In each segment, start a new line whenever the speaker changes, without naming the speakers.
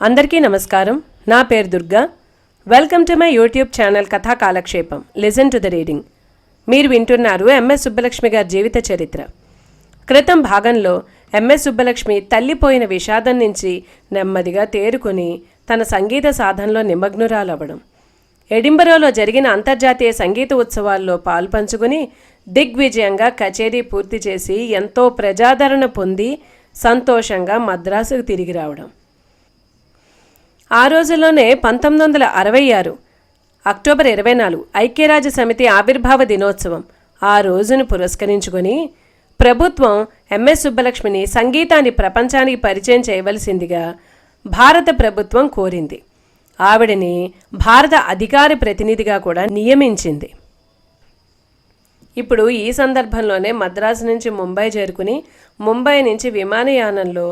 అందరికీ నమస్కారం. నా పేరు Durga. Welcome to my YouTube channel కథా కాలక్షేపం. Listen to the reading. మీరు వింటున్నారు ఎంఎస్ సుబ్బలక్ష్మి గారి జీవిత చరిత్ర. క్రితం భాగంలో ఎంఎస్ సుబ్బలక్ష్మి తల్లిపోయిన విషాదం నుంచి నెమ్మదిగా తేరుకుని తన సంగీత సాధనలో నిమగ్నురాలవ్వడం, ఎడింబరోలో జరిగిన అంతర్జాతీయ సంగీత ఉత్సవాల్లో పాల్పంచుకుని దిగ్విజయంగా కచేరీ పూర్తి చేసి ఎంతో ప్రజాదరణ పొంది సంతోషంగా మద్రాసుకు తిరిగి రావడం. ఆ రోజుల్లోనే 1966 అక్టోబర్ 24 ఐక్యరాజ్య సమితి ఆవిర్భావ దినోత్సవం. ఆ రోజును పురస్కరించుకొని ప్రభుత్వం ఎంఎస్ సుబ్బలక్ష్మిని సంగీతాన్ని ప్రపంచానికి పరిచయం చేయవలసిందిగా భారత ప్రభుత్వం కోరింది. ఆవిడని భారత అధికార ప్రతినిధిగా కూడా నియమించింది. ఇప్పుడు ఈ సందర్భంలోనే మద్రాసు నుంచి ముంబై చేరుకుని ముంబై నుంచి విమానయానంలో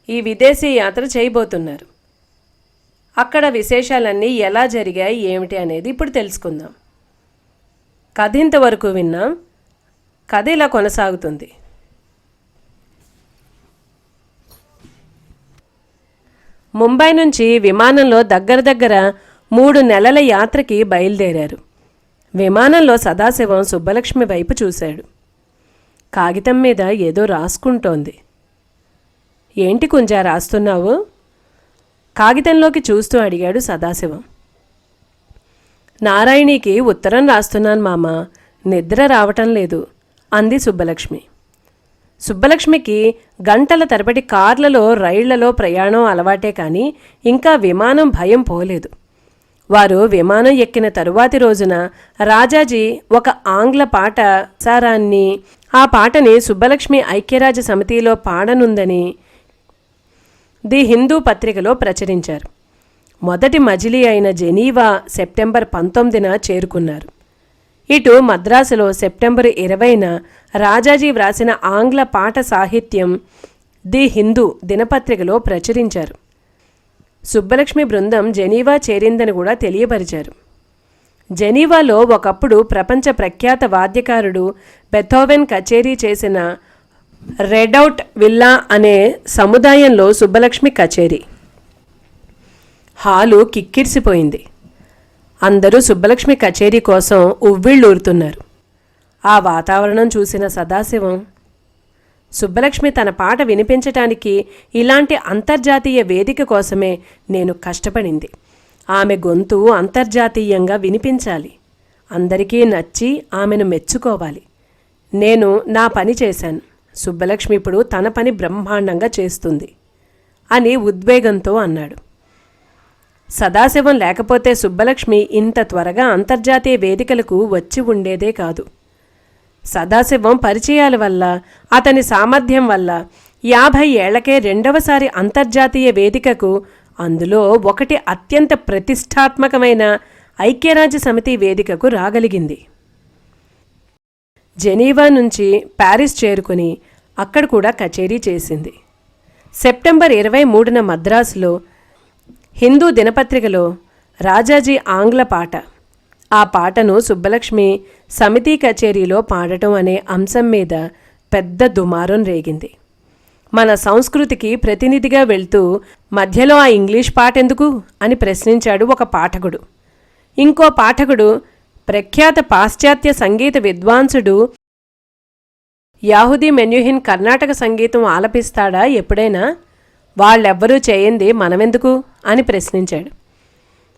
ఈ విదేశీ యాత్ర చేయబోతున్నారు. అక్కడ విశేషాలన్నీ ఎలా జరిగాయి ఏమిటి అనేది ఇప్పుడు తెలుసుకుందాం. కథ ఇంతవరకు విన్నాం. కథ ఇలా కొనసాగుతుంది. ముంబై నుంచి విమానంలో దగ్గర 3 నెలల యాత్రకి బయలుదేరారు. విమానంలో సదాశివం సుబ్బలక్ష్మి వైపు చూశాడు. కాగితం మీద ఏదో రాసుకుంటోంది. ఏంటి కుంజా రాస్తున్నావు? కాగితంలోకి చూస్తూ అడిగాడు సదాశివం. నారాయణికి ఉత్తరం రాస్తున్నాను మామ, నిద్ర రావటం లేదు అంది సుబ్బలక్ష్మి. సుబ్బలక్ష్మికి గంటల తరబడి కార్లలో రైళ్లలో ప్రయాణం అలవాటే కానీ ఇంకా విమానం భయం పోలేదు. వారు విమానం ఎక్కిన తరువాతి రోజున రాజాజీ ఒక ఆంగ్ల పాట సారాన్ని ఆ పాటని సుబ్బలక్ష్మి ఐక్యరాజ్య సమితిలో పాడనుందని ది హిందూ పత్రికలో ప్రచురించారు. మొదటి మజిలీ అయిన జెనీవా సెప్టెంబర్ 19న చేరుకున్నారు. ఇటు మద్రాసులో సెప్టెంబర్ 20న రాజాజీ వ్రాసిన ఆంగ్ల పాట సాహిత్యం ది హిందూ దినపత్రికలో ప్రచురించారు. సుబ్బలక్ష్మి బృందం జెనీవా చేరిందని కూడా తెలియపరిచారు. జెనీవాలో ఒకప్పుడు ప్రపంచ ప్రఖ్యాత వాద్యకారుడు బెథోవెన్ కచేరీ చేసిన రెడౌట్ విల్లా అనే సముదాయంలో సుబ్బలక్ష్మి కచేరీ. హాలు కిక్కిరిసిపోయింది. అందరూ సుబ్బలక్ష్మి కచేరీ కోసం ఉవ్విళ్ళూరుతున్నారు. ఆ వాతావరణం చూసిన సదాశివం, సుబ్బలక్ష్మి తన పాట వినిపించటానికి ఇలాంటి అంతర్జాతీయ వేదిక కోసమే నేను కష్టపడింది. ఆమె గొంతు అంతర్జాతీయంగా వినిపించాలి. అందరికీ నచ్చి ఆమెను మెచ్చుకోవాలి. నేను నా పని చేశాను. సుబ్బలక్ష్మి ఇప్పుడు తన పని బ్రహ్మాండంగా చేస్తుంది అని ఉద్వేగంతో అన్నాడు. సదాశివం లేకపోతే సుబ్బలక్ష్మి ఇంత త్వరగా అంతర్జాతీయ వేదికలకు వచ్చి ఉండేదే కాదు. సదాశివం పరిచయాల వల్ల, అతని సామర్థ్యం వల్ల 50 ఏళ్లకే రెండవసారి అంతర్జాతీయ వేదికకు, అందులో ఒకటి అత్యంత ప్రతిష్టాత్మకమైన ఐక్యరాజ్య సమితి వేదికకు రాగలిగింది. జెనీవా నుంచి ప్యారిస్ చేరుకుని అక్కడ కూడా కచేరీ చేసింది. సెప్టెంబర్ 23న మద్రాసులో హిందూ దినపత్రికలో రాజాజీ ఆంగ్ల పాట, ఆ పాటను సుబ్బలక్ష్మి సమితి కచేరీలో పాడటం అనే అంశం మీద పెద్ద దుమారం రేగింది. మన సంస్కృతికి ప్రతినిధిగా వెళ్తూ మధ్యలో ఆ ఇంగ్లీష్ పాట ఎందుకు అని ప్రశ్నించాడు ఒక పాఠకుడు. ఇంకో పాఠకుడు, ప్రఖ్యాత పాశ్చాత్య సంగీత విద్వాంసుడు యాహుదీ మెన్యుహిన్ కర్ణాటక సంగీతం ఆలపిస్తాడా ఎప్పుడైనా? వాళ్ళెవ్వరూ చేయంది మనమెందుకు అని ప్రశ్నించాడు.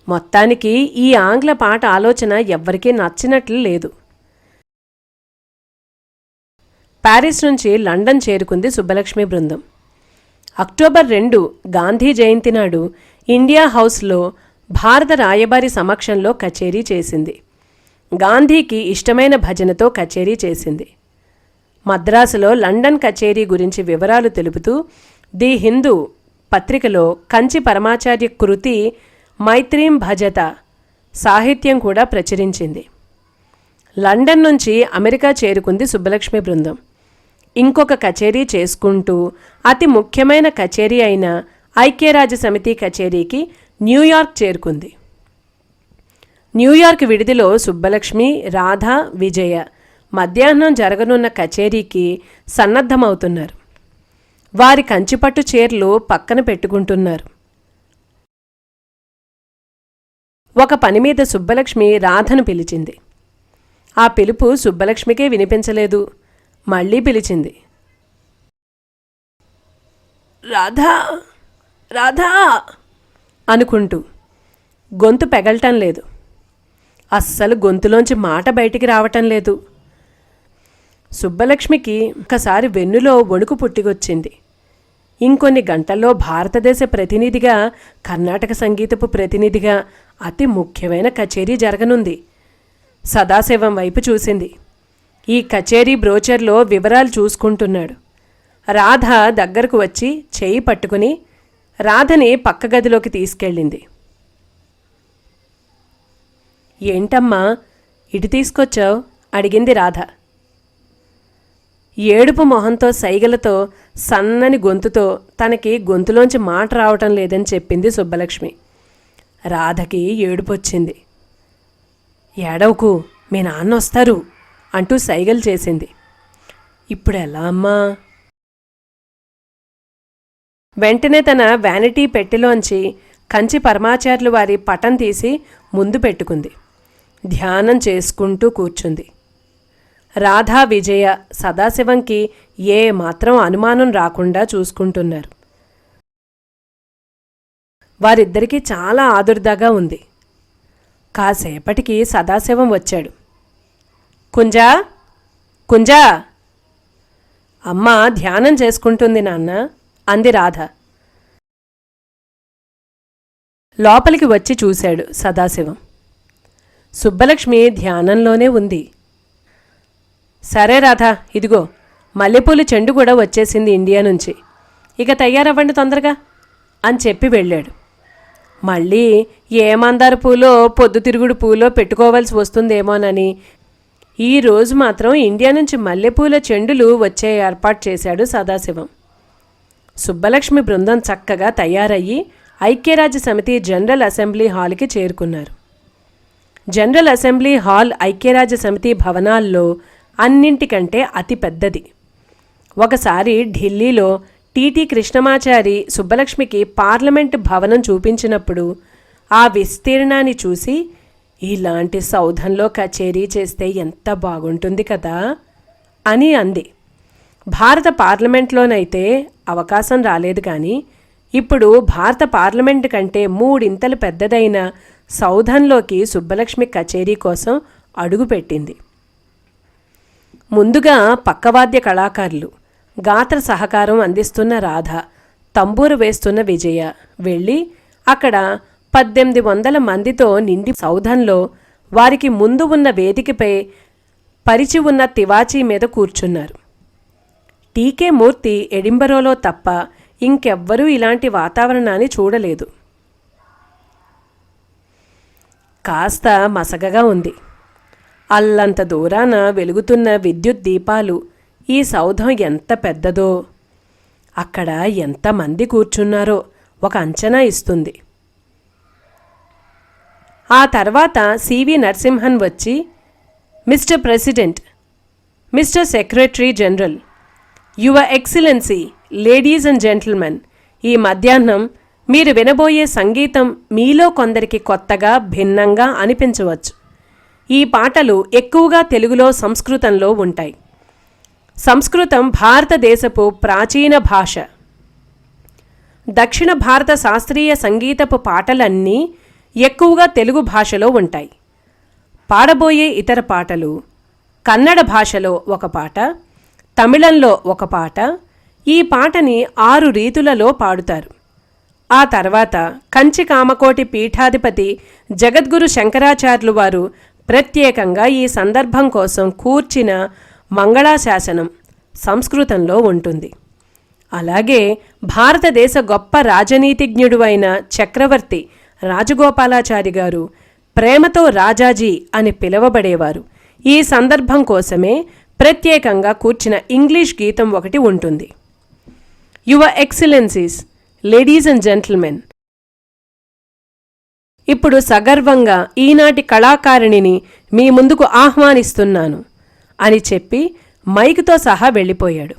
మొత్తానికి ఈ ఆంగ్ల పాట ఆలోచన ఎవ్వరికీ నచ్చినట్లు లేదు. ప్యారిస్ నుంచి లండన్ చేరుకుంది సుబ్బలక్ష్మి బృందం. అక్టోబర్ 2 గాంధీ జయంతి నాడు ఇండియా హౌస్లో భారత రాయబారి సమక్షంలో కచేరీ చేసింది. గాంధీకి ఇష్టమైన భజనతో కచేరీ చేసింది. మద్రాసులో లండన్ కచేరీ గురించి వివరాలు తెలుపుతూ ది హిందూ పత్రికలో కంచి పరమాచార్య కృతి మైత్రీం భజత సాహిత్యం కూడా ప్రచురించింది. లండన్ నుంచి అమెరికా చేరుకుంది సుబ్బలక్ష్మి బృందం. ఇంకొక కచేరీ చేసుకుంటూ అతి ముఖ్యమైన కచేరీ అయిన ఐక్యరాజ్య సమితి కచేరీకి న్యూయార్క్ చేరుకుంది. న్యూయార్క్ విడిదిలో సుబ్బలక్ష్మి, రాధ, విజయ మధ్యాహ్నం జరగనున్న కచేరీకి సన్నద్ధమవుతున్నారు. వారి కంచిపట్టు చీరలు పక్కన పెట్టుకుంటున్నారు. ఒక పని మీద సుబ్బలక్ష్మి రాధను పిలిచింది. ఆ పిలుపు సుబ్బలక్ష్మికే వినిపించలేదు. మళ్ళీ పిలిచింది. రాధా, రాధా అనుకుంటూ. గొంతు పెగలటం లేదు. అస్సలు గొంతులోంచి మాట బయటికి రావటం లేదు. సుబ్బలక్ష్మికి ఒకసారి వెన్నులో వణుకు పుట్టికొచ్చింది. ఇంకొన్ని గంటల్లో భారతదేశ ప్రతినిధిగా, కర్ణాటక సంగీతపు ప్రతినిధిగా అతి ముఖ్యమైన కచేరీ జరగనుంది. సదాశివం వైపు చూసింది. ఈ కచేరీ బ్రోచర్లో వివరాలు చూసుకుంటున్నాడు. రాధ దగ్గరకు వచ్చి చేయి పట్టుకుని రాధని పక్క గదిలోకి తీసుకెళ్ళింది. ఏంటమ్మా ఇటు తీసుకొచ్చావు అడిగింది రాధ. ఏడుపు మొహంతో సైగలతో సన్నని గొంతుతో తనకి గొంతులోంచి మాట రావటం లేదని చెప్పింది సుబ్బలక్ష్మి. రాధకి ఏడుపొచ్చింది. ఏడవకు, మీ నాన్న వస్తారు అంటూ సైగలు చేసింది. ఇప్పుడు ఎలా అమ్మా? వెంటనే తన వ్యానిటీ పెట్టెలోంచి కంచి పరమాచార్యులు వారి పటం తీసి ముందు పెట్టుకుంది. ధ్యానం చేసుకుంటూ కూర్చుంది. రాధా, విజయ సదాశివంకి ఏ మాత్రం అనుమానం రాకుండా చూసుకుంటున్నారు. వారిద్దరికీ చాలా ఆదుర్దాగా ఉంది. కాసేపటికి సదాశివం వచ్చాడు. కుంజా, కుంజా. అమ్మ ధ్యానం చేసుకుంటుంది నాన్న అంది రాధ. లోపలికి వచ్చి చూశాడు సదాశివం. సుబ్బలక్ష్మి ధ్యానంలోనే ఉంది. సరే రాధా, ఇదిగో మల్లెపూలు చెండు కూడా వచ్చేసింది ఇండియా నుంచి. ఇక తయారవ్వండి తొందరగా అని చెప్పి వెళ్ళాడు. మళ్ళీ ఏ మందార పూలో పొద్దుతిరుగుడు పూలో పెట్టుకోవాల్సి వస్తుందేమోనని ఈరోజు మాత్రం ఇండియా నుంచి మల్లెపూల చెండులు వచ్చే ఏర్పాటు చేశాడు సదాశివం. సుబ్బలక్ష్మి బృందం చక్కగా తయారయ్యి ఐక్యరాజ్య సమితి జనరల్ అసెంబ్లీ హాల్కి చేరుకున్నారు. జనరల్ అసెంబ్లీ హాల్ ఐక్యరాజ్య సమితి భవనాల్లో అన్నింటికంటే అతి పెద్దది. ఒకసారి ఢిల్లీలో టీటీ కృష్ణమాచారి సుబ్బలక్ష్మికి పార్లమెంటు భవనం చూపించినప్పుడు ఆ విస్తీర్ణాన్ని చూసి, ఇలాంటి సౌధంలో కచేరీ చేస్తే ఎంత బాగుంటుంది కదా అని అంది. భారత పార్లమెంట్లోనైతే అవకాశం రాలేదు. కానీ ఇప్పుడు భారత పార్లమెంటు కంటే 3 ఇంతలు పెద్దదైన సౌధంలోకి సుబ్బలక్ష్మి కచేరీ కోసం అడుగుపెట్టింది. ముందుగా పక్కవాద్య కళాకారులు, గాత్ర సహకారం అందిస్తున్న రాధ, తంబూరు వేస్తున్న విజయ వెళ్ళి అక్కడ 1800 మందితో నిండి సౌధంలో వారికి ముందు ఉన్న వేదికపై పరిచి ఉన్న తివాచీ మీద కూర్చున్నారు. టీకే మూర్తి ఎడింబరోలో తప్ప ఇంకెవ్వరూ ఇలాంటి వాతావరణాన్ని చూడలేదు. కాస్త మసగగా ఉంది. అల్లంత దూరాన వెలుగుతున్న విద్యుత్ దీపాలు. ఈ సౌధం ఎంత పెద్దదో, అక్కడ ఎంతమంది కూర్చున్నారో ఒక అంచనా ఇస్తుంది. ఆ తర్వాత సివి నరసింహన్ వచ్చి, mister president, mister secretary general, your excellency, ladies and gentlemen, ఈ మధ్యాహ్నం మీరు వినబోయే సంగీతం మీలో కొందరికి కొత్తగా, భిన్నంగా అనిపించవచ్చు. ఈ పాటలు ఎక్కువగా తెలుగులో, సంస్కృతంలో ఉంటాయి. సంస్కృతం భారతదేశపు ప్రాచీన భాష. దక్షిణ భారత శాస్త్రీయ సంగీతపు పాటలన్నీ ఎక్కువగా తెలుగు భాషలో ఉంటాయి. పాడబోయే ఇతర పాటలు కన్నడ భాషలో ఒక పాట, తమిళంలో ఒక పాట. ఈ పాటని 6 రీతులలో పాడుతారు. ఆ తర్వాత కంచి కామకోటి పీఠాధిపతి జగద్గురు శంకరాచార్యులు వారు ప్రత్యేకంగా ఈ సందర్భం కోసం కూర్చిన మంగళాశాసనం సంస్కృతంలో ఉంటుంది. అలాగే భారతదేశ గొప్ప రాజనీతిజ్ఞుడు అయిన చక్రవర్తి రాజగోపాలాచారి గారు ప్రేమతో రాజాజీ అని పిలువబడేవారు. ఈ సందర్భం కోసమే ప్రత్యేకంగా కూర్చిన ఇంగ్లీష్ గీతం ఒకటి ఉంటుంది. Your excellencies, ladies and gentlemen, ఇప్పుడు సగర్వంగా ఈనాటి కళాకారిణిని మీ ముందుకు ఆహ్వానిస్తున్నాను అని చెప్పి మైకుతో సహా వెళ్ళిపోయాడు.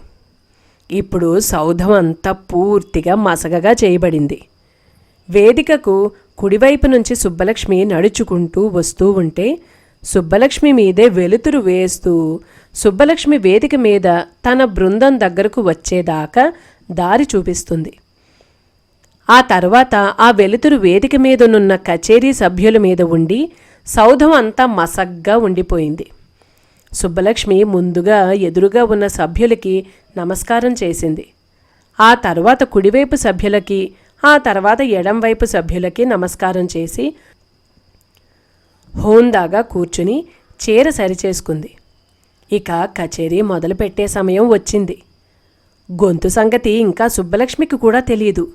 ఇప్పుడు సౌధం అంతా పూర్తిగా మసగగా చేయబడింది. వేదికకు కుడివైపు నుంచి సుబ్బలక్ష్మి నడుచుకుంటూ వస్తూ ఉంటే సుబ్బలక్ష్మి మీదే వెలుతురు వేస్తూ సుబ్బలక్ష్మి వేదిక మీద తన బృందం దగ్గరకు వచ్చేదాకా దారి చూపిస్తుంది. ఆ తర్వాత ఆ వెలుతురు వేదిక మీదనున్న కచేరీ సభ్యుల మీద ఉండి సౌధం అంతా మసగ్గా ఉండిపోయింది. సుబ్బలక్ష్మి ముందుగా ఎదురుగా ఉన్న సభ్యులకి నమస్కారం చేసింది. ఆ తర్వాత కుడివైపు సభ్యులకి, ఆ తర్వాత ఎడంవైపు సభ్యులకి నమస్కారం చేసి హోందాగా కూర్చుని చీర సరిచేసుకుంది. ఇక కచేరీ మొదలుపెట్టే సమయం వచ్చింది. గొంతు సంగతి ఇంకా సుబ్బలక్ష్మికి కూడా తెలియదు.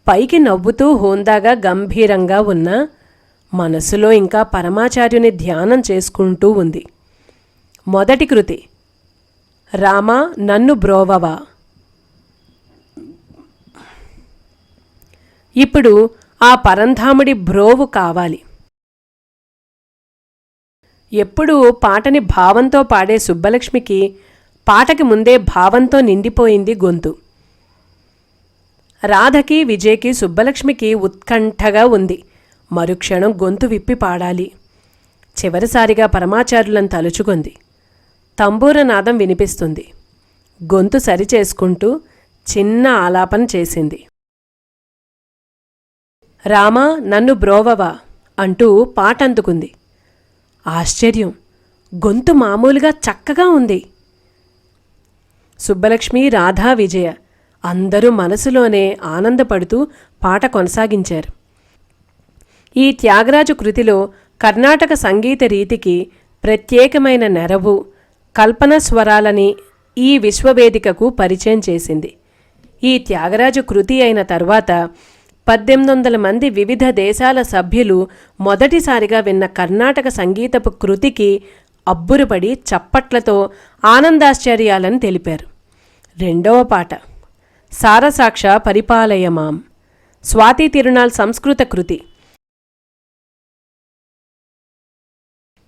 పైకి నవ్వుతూ హోందాగా గంభీరంగా ఉన్న మనసులో ఇంకా పరమాచార్యుని ధ్యానం చేసుకుంటూ ఉంది. మొదటి కృతి రామా నన్ను బ్రోవవా. ఇప్పుడు ఆ పరంధాముడి బ్రోవు కావాలి. ఎప్పుడూ పాటని భావంతో పాడే సుబ్బలక్ష్మికి పాటకి ముందే భావంతో నిండిపోయింది గొంతు. రాధకి, విజయ్కి, సుబ్బలక్ష్మికి ఉత్కంఠగా ఉంది. మరుక్షణం గొంతు విప్పి పాడాలి. చివరిసారిగా పరమాచార్యులను తలుచుకుంది. తంబూరనాదం వినిపిస్తుంది. గొంతు సరిచేసుకుంటూ చిన్న ఆలాపన చేసింది. రామా నన్ను బ్రోవవా అంటూ పాట అందుకుంది. ఆశ్చర్యం, గొంతు మామూలుగా చక్కగా ఉంది. సుబ్బలక్ష్మి, రాధా, విజయ అందరూ మనసులోనే ఆనందపడుతూ పాట కొనసాగించారు. ఈ త్యాగరాజు కృతిలో కర్ణాటక సంగీత రీతికి ప్రత్యేకమైన నెరవు, కల్పన స్వరాలని ఈ విశ్వవేదికకు పరిచయం చేసింది. ఈ త్యాగరాజు కృతి అయిన తర్వాత 1800 మంది వివిధ దేశాల సభ్యులు మొదటిసారిగా విన్న కర్ణాటక సంగీతపు కృతికి అబ్బురపడి చప్పట్లతో ఆనందాశ్చర్యాలను తెలిపారు. రెండవ పాట సారసాక్ష పరిపాలయమాం, స్వాతి తిరునాళ్ సంస్కృత కృతి.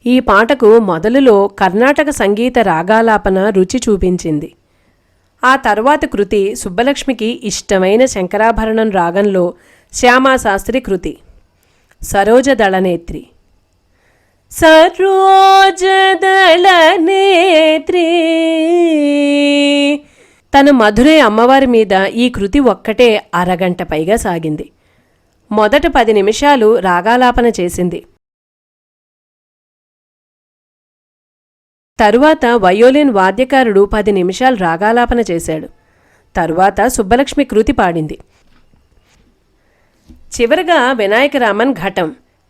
ఈ పాటకు మొదలులో కర్ణాటక సంగీత రాగాలాపన రుచి చూపించింది. ఆ తర్వాత కృతి సుబ్బలక్ష్మికి ఇష్టమైన శంకరాభరణం రాగంలో శ్యామాశాస్త్రి కృతి సరోజదళనేత్రి. సరోజదళనేత్రి. తన మధురై అమ్మవారి మీద ఈ కృతి ఒక్కటే అరగంట పైగా సాగింది. మొదట 10 నిమిషాలు రాగాలాపన చేసింది. తరువాత వయోలిన్ వాద్యకారుడు 10 నిమిషాలు రాగాలాపన చేశాడు. తరువాత సుబ్బలక్ష్మి కృతి పాడింది. చివరగా వినాయకరామన్ ఘటం,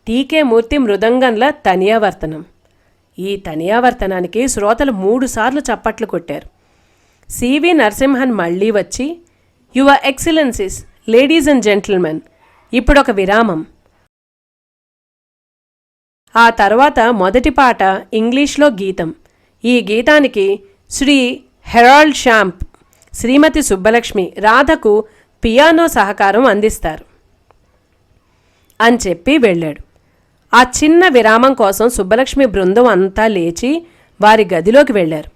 టీకే మూర్తి మృదంగంల తనియావర్తనం. ఈ తనియావర్తనానికి శ్రోతలు 3 సార్లు చప్పట్లు కొట్టారు. సివి నరసింహన్ మళ్లీ వచ్చి, your excellencies, ladies and gentlemen, ఇప్పుడొక విరామం. ఆ తర్వాత మొదటి పాట ఇంగ్లీష్లో గీతం. ఈ గీతానికి శ్రీ హెరాల్డ్ షాంప్, శ్రీమతి సుబ్బలక్ష్మి, రాధకు పియానో సహకారం అందిస్తారు అని చెప్పి వెళ్ళాడు. ఆ చిన్న విరామం కోసం సుబ్బలక్ష్మి బృందం అంతా లేచి వారి గదిలోకి వెళ్లారు.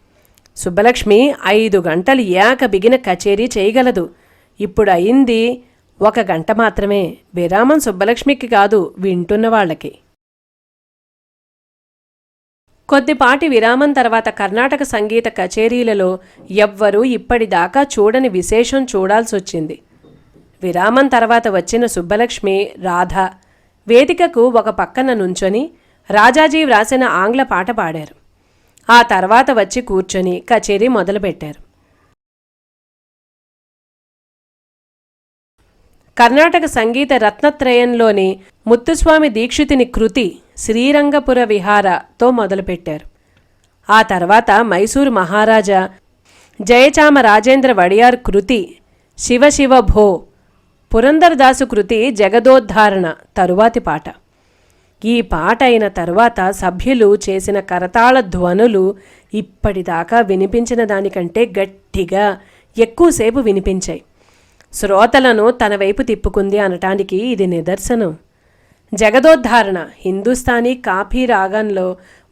సుబ్బలక్ష్మి 5 గంటలు బిగిన కచేరీ చేయగలదు. ఇప్పుడు అయింది 1 గంట మాత్రమే. విరామం సుబ్బలక్ష్మికి కాదు, వింటున్న వాళ్ళకి. కొద్దిపాటి విరామం తర్వాత కర్ణాటక సంగీత కచేరీలలో ఎవ్వరూ ఇప్పటిదాకా చూడని విశేషం చూడాల్సొచ్చింది. విరామం తర్వాత వచ్చిన సుబ్బలక్ష్మి, రాధ వేదికకు ఒక పక్కన నుంచొని రాజాజీ వ్రాసిన ఆంగ్ల పాట పాడారు. ఆ తర్వాత వచ్చి కూర్చొని కచేరీ మొదలుపెట్టారు. కర్ణాటక సంగీత రత్నత్రయంలోని ముత్తుస్వామి దీక్షితుని కృతి శ్రీరంగపుర విహారతో మొదలుపెట్టారు. ఆ తర్వాత మైసూరు మహారాజా జయచామ రాజేంద్ర వడియార్ కృతి శివ శివ భో, పురందరదాసు కృతి జగదోద్ధారణ తరువాతి పాట. ఈ పాట అయిన తరువాత సభ్యులు చేసిన కరతాళ ధ్వనులు ఇప్పటిదాకా వినిపించిన దానికంటే గట్టిగా ఎక్కువసేపు వినిపించాయి. శ్రోతలను తన వైపు తిప్పుకుంది అనటానికి ఇది నిదర్శనం. జగదోద్ధారణ హిందుస్థానీ కాఫీ రాగంలో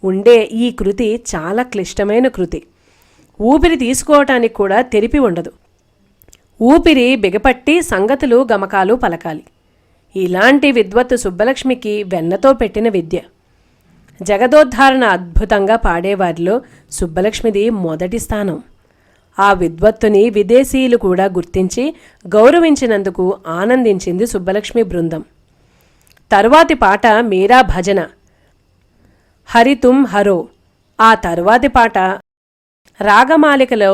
ఉండే ఈ కృతి చాలా క్లిష్టమైన కృతి. ఊపిరి తీసుకోవటానికి కూడా తెరిపి ఉండదు. ఊపిరి బిగపట్టి సంగతులు గమకాలు పలకాలి. ఇలాంటి విద్వత్తు సుబ్బలక్ష్మికి వెన్నతో పెట్టిన విద్య. జగదోద్ధారణ అద్భుతంగా పాడేవారిలో సుబ్బలక్ష్మిది మొదటి స్థానం. ఆ విద్వత్తుని విదేశీయులు కూడా గుర్తించి గౌరవించినందుకు ఆనందించింది సుబ్బలక్ష్మి బృందం. తరువాతి పాట మీరా భజన, హరి తుమ్ హరో. ఆ తరువాతి పాట రాగమాలికలో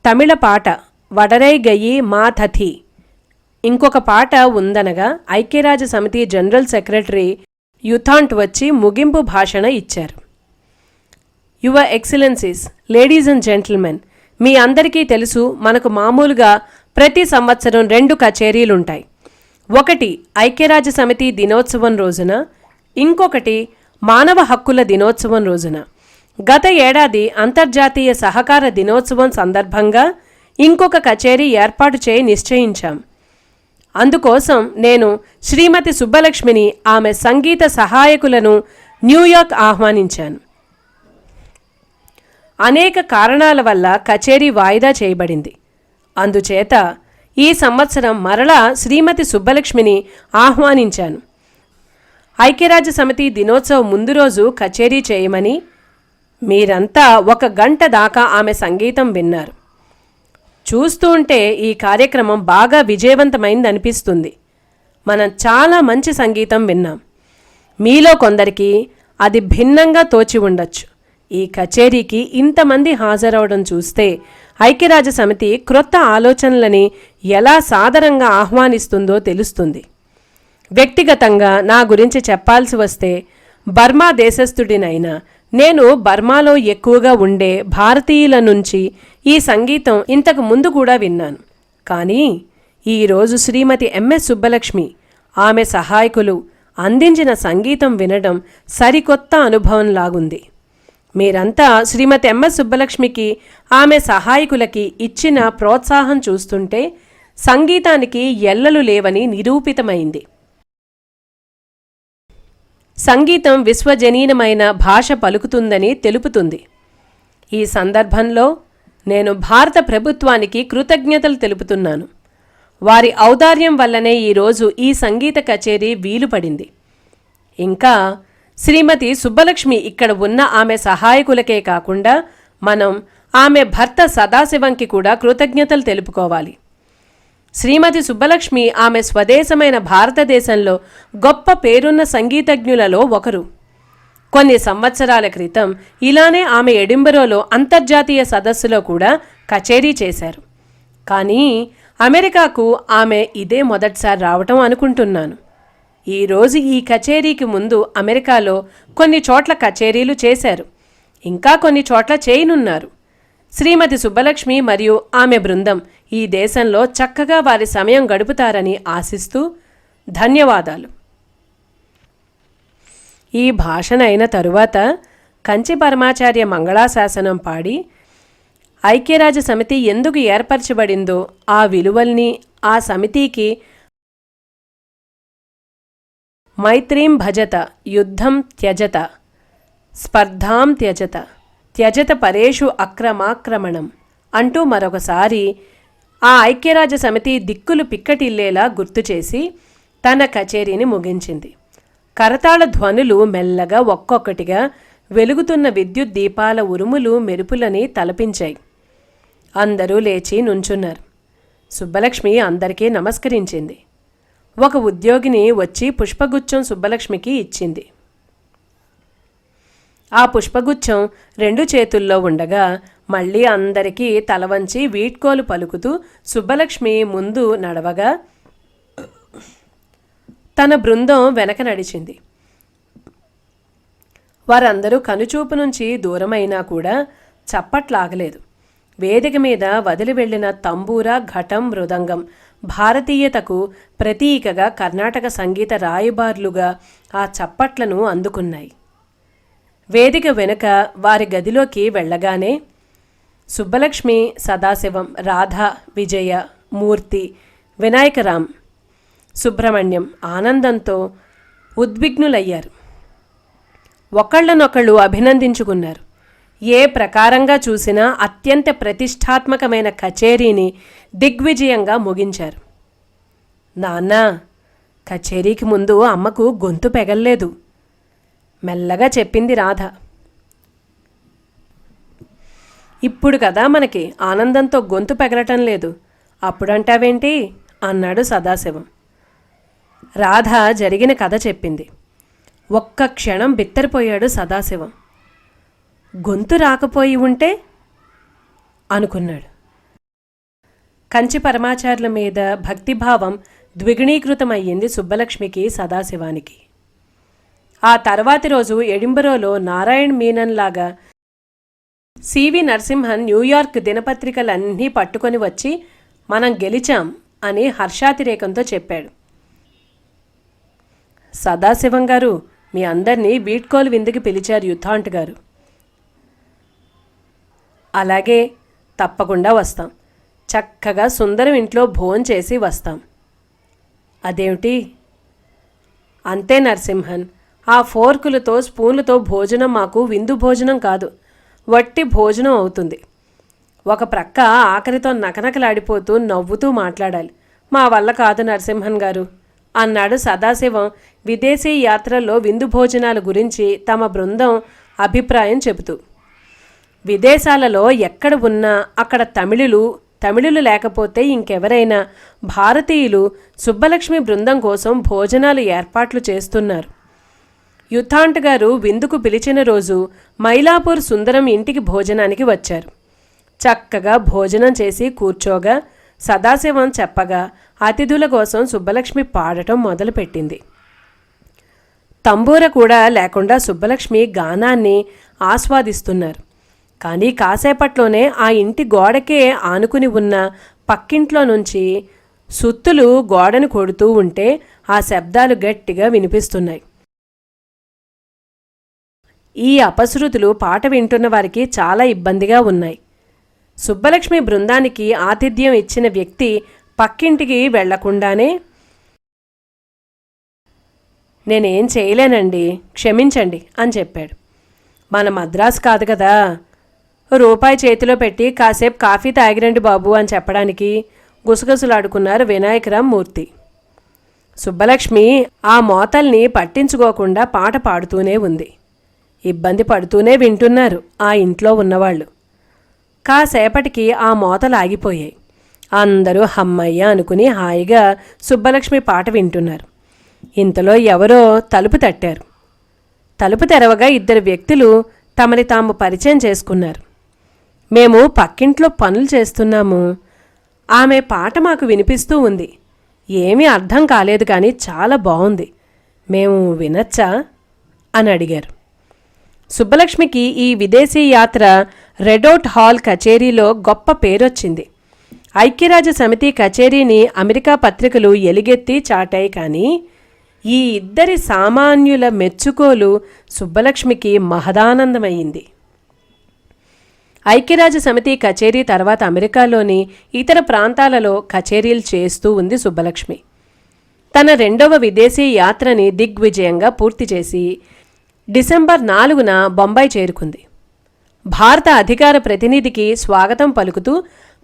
తమిళ పాట వడరై గయి మా తథి. ఇంకొక పాట ఉందనగా ఐక్యరాజ్య సమితి జనరల్ సెక్రటరీ యుథాంట్ వచ్చి ముగింపు భాషణ ఇచ్చారు. Your excellencies, ladies and gentlemen, మీ అందరికీ తెలుసు మనకు మామూలుగా ప్రతి సంవత్సరం 2 కచేరీలుంటాయి. ఒకటి ఐక్యరాజ్య సమితి దినోత్సవం రోజున, ఇంకొకటి మానవ హక్కుల దినోత్సవం రోజున. గత ఏడాది అంతర్జాతీయ సహకార దినోత్సవం సందర్భంగా ఇంకొక కచేరీ ఏర్పాటు చేయి నిశ్చయించాం. అందుకోసం నేను శ్రీమతి సుబ్బలక్ష్మిని, ఆమె సంగీత సహాయకులను న్యూయార్క్ ఆహ్వానించాను. అనేక కారణాల వల్ల కచేరీ వాయిదా చేయబడింది. అందుచేత ఈ సంవత్సరం మరలా శ్రీమతి సుబ్బలక్ష్మిని ఆహ్వానించాను. ఐక్యరాజ్య సమితి దినోత్సవం ముందు రోజు కచేరీ చేయమని. మీరంతా 1 గంట దాకా ఆమె సంగీతం విన్నారు. చూస్తూ ఉంటే ఈ కార్యక్రమం బాగా విజయవంతమైందనిపిస్తుంది. మనం చాలా మంచి సంగీతం విన్నాం. మీలో కొందరికి అది భిన్నంగా తోచి ఉండొచ్చు. ఈ కచేరీకి ఇంతమంది హాజరవడం చూస్తే ఐక్యరాజ్య సమితి క్రొత్త ఆలోచనలని ఎలా సాదరంగా ఆహ్వానిస్తుందో తెలుస్తుంది. వ్యక్తిగతంగా నా గురించి చెప్పాల్సి వస్తే, బర్మా దేశస్థుడినైనా నేను బర్మాలో ఎక్కువగా ఉండే భారతీయుల నుంచి ఈ సంగీతం ఇంతకు ముందు కూడా విన్నాను. కానీ ఈరోజు శ్రీమతి ఎంఎస్ సుబ్బలక్ష్మి, ఆమె సహాయకులు అందించిన సంగీతం వినడం సరికొత్త అనుభవంలాగుంది. మీరంతా శ్రీమతి ఎంఎస్ సుబ్బలక్ష్మికి, ఆమె సహాయకులకి ఇచ్చిన ప్రోత్సాహం చూస్తుంటే సంగీతానికి ఎల్లలు లేవని నిరూపితమైంది. సంగీతం విశ్వజనీనమైన భాష పలుకుతుందని తెలుపుతుంది. ఈ సందర్భంలో నేను భారత ప్రభుత్వానికి కృతజ్ఞతలు తెలుపుతున్నాను. వారి ఔదార్యం వల్లనే ఈరోజు ఈ సంగీత కచేరీ వీలుపడింది. ఇంకా శ్రీమతి సుబ్బలక్ష్మి ఇక్కడ ఉన్న ఆమె సహాయకులకే కాకుండా మనం ఆమె భర్త సదాశివంకి కూడా కృతజ్ఞతలు తెలుపుకోవాలి. శ్రీమతి సుబ్బలక్ష్మి ఆమె స్వదేశమైన భారతదేశంలో గొప్ప పేరున్న సంగీతజ్ఞులలో ఒకరు. కొన్ని సంవత్సరాల క్రితం ఇలానే ఆమె ఎడింబరోలో అంతర్జాతీయ సదస్సులో కూడా కచేరీ చేశారు. కానీ అమెరికాకు ఆమె ఇదే మొదటిసారి రావటం అనుకుంటున్నాను. ఈరోజు ఈ కచేరీకి ముందు అమెరికాలో కొన్ని చోట్ల కచేరీలు చేశారు. ఇంకా కొన్ని చోట్ల చేయనున్నారు. శ్రీమతి సుబ్బలక్ష్మి మరియు ఆమె బృందం ఈ దేశంలో చక్కగా వారి సమయం గడుపుతారని ఆశిస్తూ ధన్యవాదాలు. ఈ భాషణ అయిన తరువాత కంచి పరమాచార్య మంగళాశాసనం పాడి ఐక్యరాజ్య సమితి ఎందుకు ఏర్పరచబడిందో, ఆ విలువల్ని, ఆ సమితికి మైత్రీం భజత, యుద్ధం త్యజత, స్పర్ధాం త్యజత, త్యజత పరేషు అక్రమాక్రమణం అంటూ మరొకసారి ఆ ఐక్యరాజ్య సమితి దిక్కులు పిక్కటిల్లేలా గుర్తుచేసి తన కచేరీని ముగించింది. కరతాళ ధ్వనులు మెల్లగా ఒక్కొక్కటిగా వెలుగుతున్న విద్యుత్ దీపాల ఉరుములు మెరుపులని తలపించాయి. అందరూ లేచి నుంచున్నారు. సుబ్బలక్ష్మి అందరికీ నమస్కరించింది. ఒక ఉద్యోగిని వచ్చి పుష్పగుచ్చం సుబ్బలక్ష్మికి ఇచ్చింది. ఆ పుష్పగుచ్చం 2 చేతుల్లో ఉండగా మళ్ళీ అందరికీ తలవంచి వీడ్కోలు పలుకుతూ సుబ్బలక్ష్మి ముందు నడవగా తన బృందం వెనక నడిచింది. వారందరూ కనుచూపు నుంచి దూరమైనా కూడా చప్పట్లాగలేదు. వేదిక మీద వదిలి వెళ్లిన తంబూర, ఘటం, మృదంగం భారతీయతకు ప్రతీకగా కర్ణాటక సంగీత రాయబార్లుగా ఆ చప్పట్లను అందుకున్నాయి. వేదిక వెనుక వారి గదిలోకి వెళ్ళగానే సుబ్బలక్ష్మి, సదాశివం, రాధ, విజయ, మూర్తి, వినాయకరాం, సుబ్రహ్మణ్యం ఆనందంతో ఉద్విగ్నులయ్యారు. ఒకళ్ళనొకళ్ళు అభినందించుకున్నారు. ఏ ప్రకారంగా చూసినా అత్యంత ప్రతిష్టాత్మకమైన కచేరీని దిగ్విజయంగా ముగించారు. నాన్నా, కచేరీకి ముందు అమ్మకు గొంతు పెగల్లేదు. మెల్లగా చెప్పింది రాధ. ఇప్పుడు కదా మనకి ఆనందంతో గొంతు పెగలటం లేదు, అప్పుడంటావేంటి అన్నాడు సదాశివం. రాధ జరిగిన కథ చెప్పింది. ఒక్క క్షణం బిత్తరిపోయాడు సదాశివం. గొంతు రాకపోయి ఉంటే అనుకున్నాడు. కంచి పరమాచార్యుల మీద భక్తిభావం ద్విగుణీకృతమయ్యింది సుబ్బలక్ష్మికి, సదాశివానికి. ఆ తర్వాతి రోజు ఎడింబరోలో నారాయణ్ మీనన్లాగా సివి నరసింహన్ న్యూయార్క్ దినపత్రికలన్నీ పట్టుకొని వచ్చి మనం గెలిచాం అని హర్షాతిరేకంతో చెప్పాడు. సదాశివం గారు, మీ అందరినీ వీడ్కోలు విందుకి పిలిచారు యుద్ధాంట్ గారు. అలాగే, తప్పకుండా వస్తాం. చక్కగా సుందరం ఇంట్లో భోంచేసి వస్తాం. అదేమిటి? అంతే నరసింహన్, ఆ ఫోర్కులతో స్పూన్లతో భోజనం మాకు విందు భోజనం కాదు, వట్టి భోజనం అవుతుంది. ఒక ప్రక్క ఆఖరితో నకనకలాడిపోతూ నవ్వుతూ మాట్లాడాలి. మా వల్ల కాదు నరసింహన్ గారు అన్నాడు సదాశివం విదేశీ యాత్రల్లో విందు భోజనాల గురించి తమ బృందం అభిప్రాయం చెబుతూ. విదేశాలలో ఎక్కడ ఉన్నా అక్కడ తమిళులు లేకపోతే ఇంకెవరైనా భారతీయులు సుబ్బలక్ష్మి బృందం కోసం భోజనాలు ఏర్పాట్లు చేస్తున్నారు. యుద్ధాంట్ గారు విందుకు పిలిచిన రోజు మైలాపూర్ సుందరం ఇంటికి భోజనానికి వచ్చారు. చక్కగా భోజనం చేసి కూర్చోగా సదాశివం చెప్పగా అతిథుల కోసం సుబ్బలక్ష్మి పాడటం మొదలుపెట్టింది. తంబూర కూడా లేకుండా సుబ్బలక్ష్మి గానాన్ని ఆస్వాదిస్తున్నారు. కానీ కాసేపట్లోనే ఆ ఇంటి గోడకే ఆనుకుని ఉన్న పక్కింట్లో నుంచి సుత్తులు గోడను కొడుతూ ఉంటే ఆ శబ్దాలు గట్టిగా వినిపిస్తున్నాయి. ఈ అపశృతులు పాట వింటున్న వారికి చాలా ఇబ్బందిగా ఉన్నాయి. సుబ్బలక్ష్మి బృందానికి ఆతిథ్యం ఇచ్చిన వ్యక్తి పక్కింటికి వెళ్లకుండానే, నేనేం చేయలేనండి, క్షమించండి అని చెప్పాడు. మన మద్రాసు కాదు కదా, రూపాయి చేతిలో పెట్టి కాసేపు కాఫీ తాగిరండి బాబు అని చెప్పడానికి గుసగుసలాడుకున్నారు వినాయకరామ్ మూర్తి. సుబ్బలక్ష్మి ఆ మోతల్ని పట్టించుకోకుండా పాట పాడుతూనే ఉంది. ఇబ్బంది పడుతూనే వింటున్నారు ఆ ఇంట్లో ఉన్నవాళ్ళు. కాసేపటికి ఆ మోతలు ఆగిపోయాయి. అందరూ హమ్మయ్య అనుకుని హాయిగా సుబ్బలక్ష్మి పాట వింటున్నారు. ఇంతలో ఎవరో తలుపు తట్టారు. తలుపు తెరవగా ఇద్దరు వ్యక్తులు తమని తాము పరిచయం చేసుకున్నారు. మేము పక్కింట్లో పనులు చేస్తున్నాము, ఆమె పాట మాకు వినిపిస్తూ ఉంది, ఏమీ అర్థం కాలేదు కానీ చాలా బాగుంది, మేము వినచ్చా అని అడిగారు. సుబ్బలక్ష్మికి ఈ విదేశీ యాత్ర రెడౌట్ హాల్ కచేరీలో గొప్ప పేరొచ్చింది. ఐక్యరాజ్య సమితి కచేరీని అమెరికా పత్రికలు ఎలుగెత్తి చాటాయి. కానీ ఈ ఇద్దరి సామాన్యుల మెచ్చుకోలు సుబ్బలక్ష్మికి మహదానందమయ్యింది. ఐక్యరాజ్య సమితి కచేరీ తర్వాత అమెరికాలోని ఇతర ప్రాంతాలలో కచేరీలు చేస్తూ ఉంది సుబ్బలక్ష్మి. తన రెండవ విదేశీ యాత్రని దిగ్విజయంగా పూర్తి చేసి డిసెంబర్ 4న బొంబాయి చేరుకుంది. భారత అధికార ప్రతినిధికి స్వాగతం పలుకుతూ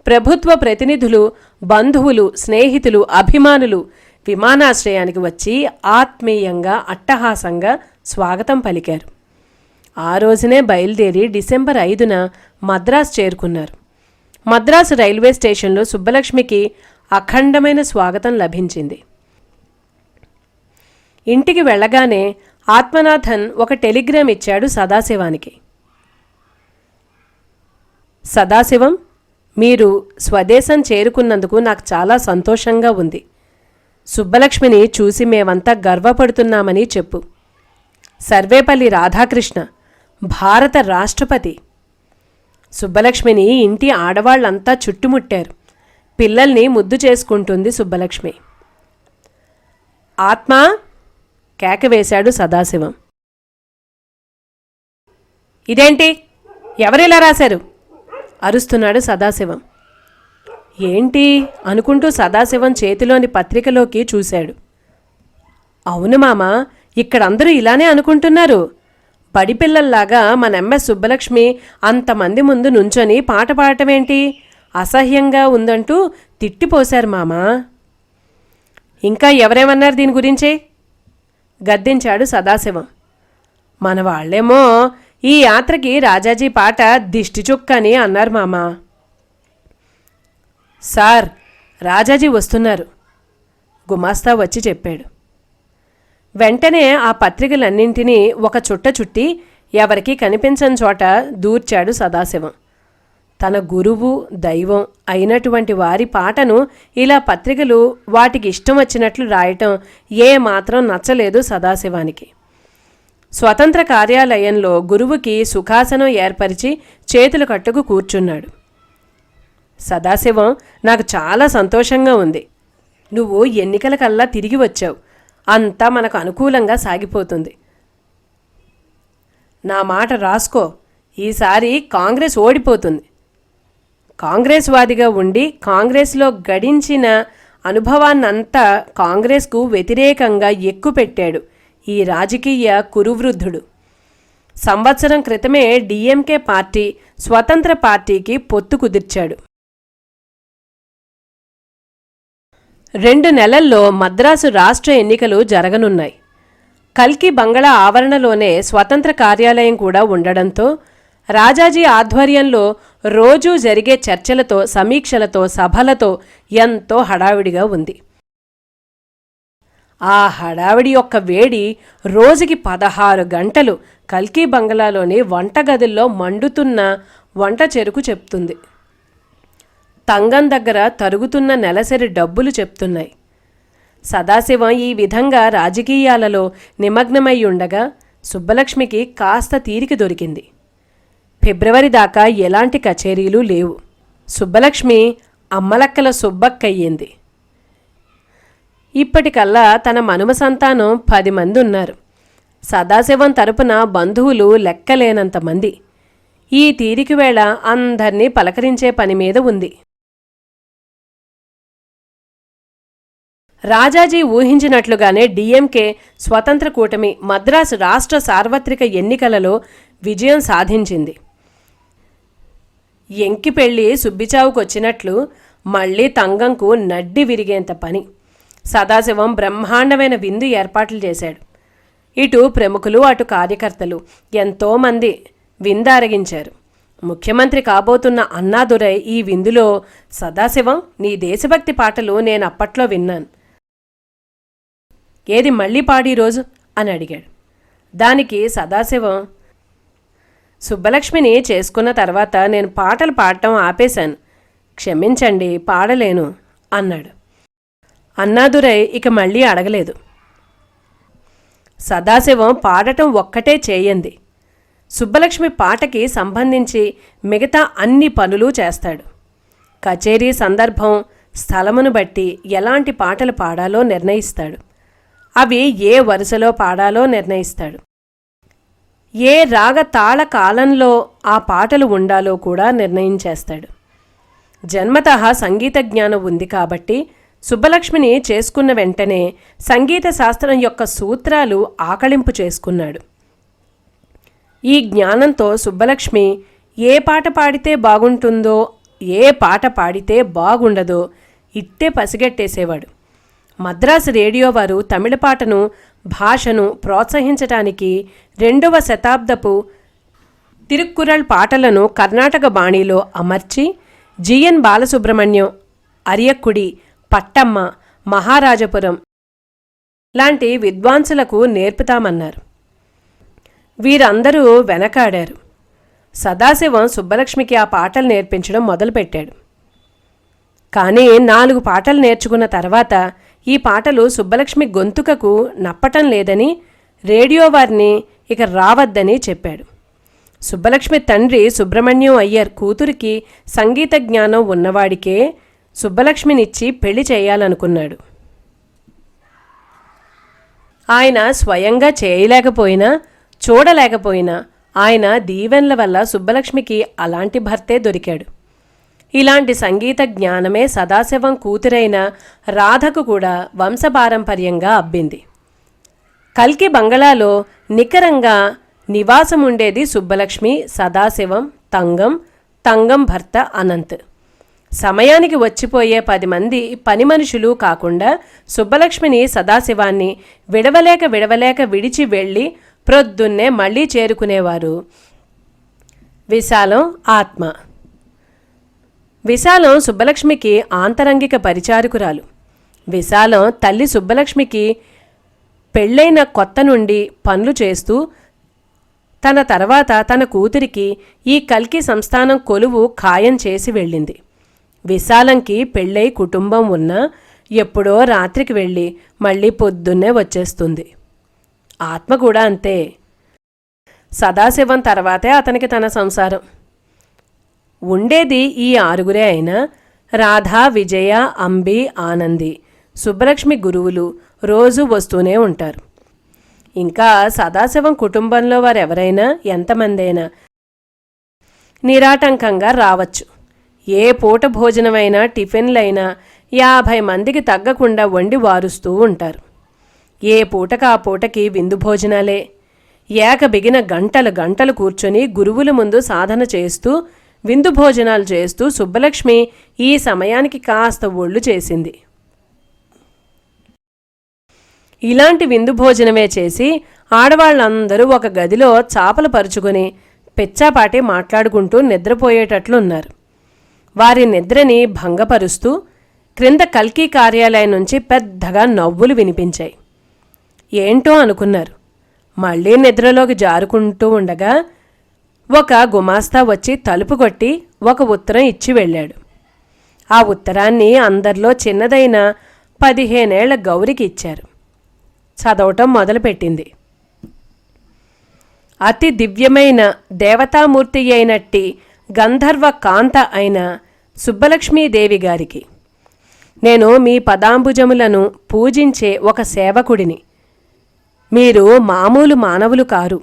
ప్రభుత్వ ప్రతినిధులు, బంధువులు, స్నేహితులు, అభిమానులు విమానాశ్రయానికి వచ్చి ఆత్మీయంగా అట్టహాసంగా స్వాగతం పలికారు. ఆ రోజునే బయలుదేరి డిసెంబర్ 5న మద్రాసు చేరుకున్నారు. మద్రాసు రైల్వే స్టేషన్లో సుబ్బలక్ష్మికి అఖండమైన స్వాగతం లభించింది. ఇంటికి వెళ్ళగానే ఆత్మనాథన్ ఒక టెలిగ్రామ్ ఇచ్చాడు సదాశివానికి. సదాశివం, మీరు స్వదేశం చేరుకున్నందుకు నాకు చాలా సంతోషంగా ఉంది. సుబ్బలక్ష్మిని చూసి మేమంతా గర్వపడుతున్నామని చెప్పు. సర్వేపల్లి రాధాకృష్ణ భారత రాష్ట్రపతి. సుబ్బలక్ష్మిని ఇంటి ఆడవాళ్లంతా చుట్టుముట్టారు. పిల్లల్ని ముద్దు చేసుకుంటుంది సుబ్బలక్ష్మి. ఆత్మా కేక వేశాడు సదాశివం. ఇదేంటి, ఎవరిలా రాశారు అరుస్తున్నాడు సదాశివం. ఏంటి అనుకుంటూ సదాశివం చేతిలోని పత్రికలోకి చూశాడు. అవును మామ, ఇక్కడందరూ ఇలానే అనుకుంటున్నారు. బడిపిల్లల్లాగా మన ఎంఎస్ సుబ్బలక్ష్మి అంతమంది ముందు నుంచొని పాట పాడటమేంటి, అసహ్యంగా ఉందంటూ తిట్టిపోశారు మామా. ఇంకా ఎవరేమన్నారు దీని గురించి? గద్దించాడు సదాశివం. మన వాళ్ళేమో ఈ యాత్రకి రాజాజీ పాట దిష్టి చుక్క అని అన్నారు మామ. సార్, రాజాజీ వస్తున్నారు, గుమాస్తా వచ్చి చెప్పాడు. వెంటనే ఆ పత్రికలన్నింటినీ ఒక చుట్ట చుట్టి ఎవరికీ కనిపించని చోట దూర్చాడు సదాశివం. తన గురువు దైవం అయినటువంటి వారి పాటను ఇలా పత్రికలు వాటికి ఇష్టం వచ్చినట్లు రాయటం ఏమాత్రం నచ్చలేదు సదాశివానికి. స్వతంత్ర కార్యాలయంలో గురువుకి సుఖాసనం ఏర్పరిచి చేతులు కట్టుకు కూర్చున్నాడు. సదాశివం, నాకు చాలా సంతోషంగా ఉంది. నువ్వు ఎన్నికల కల్లా తిరిగి వచ్చావు. అంతా మనకు అనుకూలంగా సాగిపోతుంది. నా మాట రాసుకో, ఈసారి కాంగ్రెస్ ఓడిపోతుంది. కాంగ్రెస్ వాదిగా ఉండి కాంగ్రెస్లో గడించిన అనుభవాన్నంతా కాంగ్రెస్కు వ్యతిరేకంగా ఎక్కుపెట్టాడు ఈ రాజకీయ కురువృద్ధుడు. సంవత్సరం క్రితమే డిఎంకే పార్టీ స్వతంత్ర పార్టీకి పొత్తు కుదిర్చాడు. 2 నెలల్లో మద్రాసు రాష్ట్ర ఎన్నికలు జరగనున్నాయి. కల్కి బంగళా ఆవరణలోనే స్వతంత్ర కార్యాలయం కూడా ఉండడంతో రాజాజీ ఆధ్వర్యంలో రోజూ జరిగే చర్చలతో, సమీక్షలతో, సభలతో ఎంతో హడావిడిగా ఉంది. ఆ హడావిడి యొక్క వేడి రోజుకి 16 గంటలు కల్కి బంగళాలోని వంటగదుల్లో మండుతున్న వంట చెరుకు చెప్తుంది. తంగం దగ్గర తరుగుతున్న నెలసరి డబ్బులు చెప్తున్నాయి. సదాశివం ఈ విధంగా రాజకీయాలలో నిమగ్నమై ఉండగా సుబ్బలక్ష్మికి కాస్త తీరిక దొరికింది. ఫిబ్రవరి దాకా ఎలాంటి కచేరీలు లేవు. సుబ్బలక్ష్మి అమ్మలక్కల సుబ్బక్కయ్యింది. ఇప్పటికల్లా తన మనుమ సంతానం 10 మంది ఉన్నారు. సదాశివం తరపున బంధువులు లెక్కలేనంతమంది. ఈ తీరిక వేళ అందర్నీ పలకరించే పని మీద ఉంది. రాజాజీ ఊహించినట్లుగానే డిఎంకే స్వతంత్ర కూటమి మద్రాసు రాష్ట్ర సార్వత్రిక ఎన్నికలలో విజయం సాధించింది. ఎంకి పెళ్లి సుబ్బిచావుకొచ్చినట్లు మళ్లీ తంగంకు నడ్డి విరిగేంత పని. సదాశివం బ్రహ్మాండమైన విందు ఏర్పాట్లు చేశాడు. ఇటు ప్రముఖులు, అటు కార్యకర్తలు ఎంతోమంది విందారగించారు. ముఖ్యమంత్రి కాబోతున్న అన్నాదురై ఈ విందులో, సదాశివం, నీ దేశభక్తి పాటలు నేను అప్పట్లో విన్నాను, ఏది మళ్ళీ పాడి రోజు అని అడిగాడు. దానికి సదాశివం, సుబ్బలక్ష్మిని చేసుకున్న తర్వాత నేను పాటలు పాడటం ఆపేశాను, క్షమించండి, పాడలేను అన్నాడు. అన్నాదురై ఇక మళ్ళీ అడగలేదు. సదాశివం పాడటం ఒక్కటే చేయంది. సుబ్బలక్ష్మి పాటకి సంబంధించి మిగతా అన్ని పనులు చేస్తాడు. కచేరీ సందర్భం, స్థలమును బట్టి ఎలాంటి పాటలు పాడాలో నిర్ణయిస్తాడు. అవి ఏ వరుసలో పాడాలో నిర్ణయిస్తాడు. ఏ రాగ తాళ కాలంలో ఆ పాటలు ఉండాలో కూడా నిర్ణయించేస్తాడు. జన్మతః సంగీత జ్ఞానం ఉంది కాబట్టి సుబ్బలక్ష్మిని చేసుకున్న వెంటనే సంగీత శాస్త్రం యొక్క సూత్రాలు ఆకళింపు చేసుకున్నాడు. ఈ జ్ఞానంతో సుబ్బలక్ష్మి ఏ పాట పాడితే బాగుంటుందో, ఏ పాట పాడితే బాగుండదో ఇట్టే పసిగట్టేసేవాడు. మద్రాసు రేడియో వారు తమిళ పాటను, భాషను ప్రోత్సహించటానికి 2వ శతాబ్దపు తిరుక్కురళ్ పాటలను కర్ణాటక బాణీలో అమర్చి జిఎన్ బాలసుబ్రహ్మణ్యం, అరియక్కుడి, పట్టమ్మ, మహారాజపురం లాంటి విద్వాంసులకు నేర్పుతామన్నారు. వీరందరూ వెనకాడారు. సదాశివం సుబ్బలక్ష్మికి ఆ పాటలు నేర్పించడం మొదలుపెట్టాడు. కానీ 4 పాటలు నేర్చుకున్న తర్వాత ఈ పాటలు సుబ్బలక్ష్మి గొంతుకకు నప్పటం లేదని రేడియో వారిని ఇక రావద్దని చెప్పాడు. సుబ్బలక్ష్మి తండ్రి సుబ్రహ్మణ్యం అయ్యర్ కూతురికి సంగీత జ్ఞానం ఉన్నవాడికే సుబ్బలక్ష్మినిచ్చి పెళ్లి చేయాలనుకున్నాడు. ఆయన స్వయంగా చేయలేకపోయినా, చూడలేకపోయినా ఆయన దీవెనల వల్ల సుబ్బలక్ష్మికి అలాంటి భర్తే దొరికాడు. ఇలాంటి సంగీత జ్ఞానమే సదాశివం కూతురైన రాధకు కూడా వంశపారంపర్యంగా అబ్బింది. కల్కి బంగళాలో నికరంగా నివాసముండేది సుబ్బలక్ష్మి, సదాశివం, తంగం, తంగం భర్త అనంత్. సమయానికి వచ్చిపోయే 10 మంది పని మనుషులు కాకుండా సుబ్బలక్ష్మిని సదాశివాన్ని విడవలేక విడిచి వెళ్ళి ప్రొద్దున్నే మళ్ళీ చేరుకునేవారు. విశాలం ఆత్మ. విశాలం సుబ్బలక్ష్మికి ఆంతరంగిక పరిచారకురాలు. విశాలం తల్లి సుబ్బలక్ష్మికి పెళ్ళైన కొత్త నుండి పనులు చేస్తూ తన తర్వాత తన కూతురికి ఈ కల్కి సంస్థానం కొలువు ఖాయం చేసి వెళ్ళింది. విశాలంకి పెళ్ళై కుటుంబం ఉన్నా ఎప్పుడో రాత్రికి వెళ్ళి మళ్ళీ పొద్దున్నే వచ్చేస్తుంది. ఆత్మ కూడా అంతే. సదాశివం తర్వాతే అతనికి తన సంసారం. ఉండేది ఈ 6గురే అయినా రాధా, విజయ, అంబి, ఆనంది, సుబ్బలక్ష్మి గురువులు రోజూ వస్తూనే ఉంటారు. ఇంకా సదాశివం కుటుంబంలో వారెవరైనా ఎంతమందైనా నిరాటంకంగా రావచ్చు. ఏ పూట భోజనమైనా టిఫిన్లైనా 50 మందికి తగ్గకుండా వండి వారుస్తూ ఉంటారు. ఏ పూటకు ఆ పూటకి విందు భోజనాలే. ఏకబిగిన గంటలు కూర్చొని గురువుల ముందు సాధన చేస్తూ విందు భోజనాలు చేస్తూ సుబ్బలక్ష్మి ఈ సమయానికి కాస్త ఒళ్ళు చేసింది. ఇలాంటి విందు భోజనమే చేసి ఆడవాళ్ళందరూ ఒక గదిలో చాపలు పరుచుకొని పెచ్చాపాటి మాట్లాడుకుంటూ నిద్రపోయేటట్లున్నారు. వారి నిద్రని భంగపరుస్తూ క్రింద కల్కి కార్యాలయం నుంచి పెద్దగా నవ్వులు వినిపించాయి. ఏంటో అనుకున్నారు. మళ్లీ నిద్రలోకి జారుకుంటూ ఉండగా ఒక గుమాస్తా వచ్చి తలుపు కొట్టి ఒక ఉత్తరం ఇచ్చి వెళ్ళాడు. ఆ ఉత్తరాన్ని అందరిలో చిన్నదైన 15 ఏళ్ల గౌరికి ఇచ్చారు. చదవటం మొదలుపెట్టింది. అతి దివ్యమైన దేవతామూర్తి అయినట్టి గంధర్వ కాంత అయిన సుబ్బలక్ష్మీదేవి గారికి, నేను మీ పదాంబుజములను పూజించే ఒక సేవకుడిని. మీరు మామూలు మానవులు కారు.